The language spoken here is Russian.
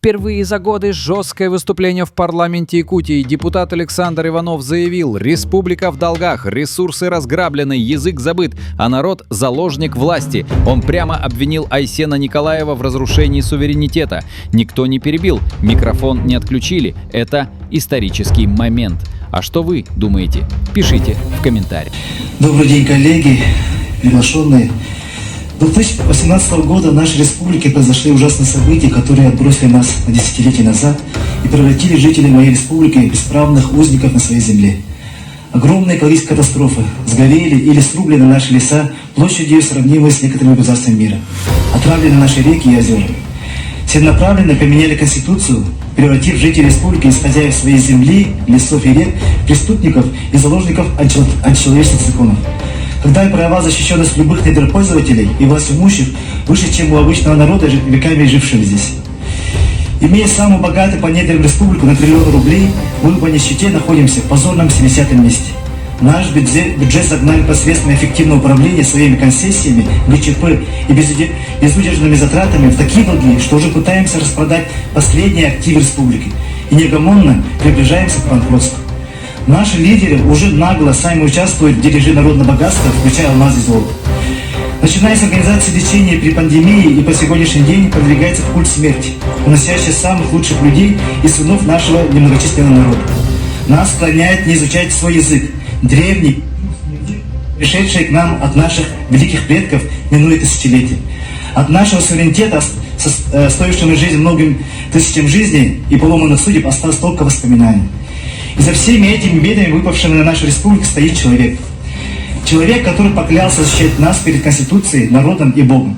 Впервые за годы жесткое выступление в парламенте Якутии. Депутат Александр Иванов заявил: республика в долгах, ресурсы разграблены, язык забыт, а народ – заложник власти. Он прямо обвинил Айсена Николаева в разрушении суверенитета. Никто не перебил, микрофон не отключили. Это исторический момент. А что вы думаете? Пишите в комментариях. Добрый день, коллеги, приглашенные. 2018 года в нашей республике произошли ужасные события, которые отбросили нас на десятилетия назад и превратили жителей моей республики в бесправных узников на своей земле. Огромные экологические катастрофы, сгорели или срублены наши леса площадью, сравнимой с некоторыми государствами мира. Отравлены наши реки и озера. Целенаправленно поменяли Конституцию, превратив жителей республики из хозяев своей земли, лесов и рек, преступников и заложников античеловеческих законов. Когда права защищенность любых недропользователей и властимущих выше, чем у обычного народа, веками живших здесь. Имея самую богатую по недрам республику на триллион рублей, мы по нищете находимся в позорном 70-м месте. Наш бюджет загнали посредством эффективного управления своими концессиями, ГЧП и безудержными затратами в такие долги, что уже пытаемся распродать последние активы республики и неугомонно приближаемся к банкротству. Наши лидеры уже нагло сами участвуют в дележе народного богатства, включая алмазы и золото. Начиная с организации лечения при пандемии и по сегодняшний день продвигается культ смерти, уносящий самых лучших людей и сынов нашего немногочисленного народа. Нас склоняет не изучать свой язык, древний, пришедший к нам от наших великих предков, минуя тысячелетия. От нашего суверенитета, стоившего жизнь многим тысячам жизней и поломанных судеб, осталось только воспоминаний. И за всеми этими бедами, выпавшими на нашу республику, стоит человек. Человек, который поклялся защищать нас перед Конституцией, народом и Богом.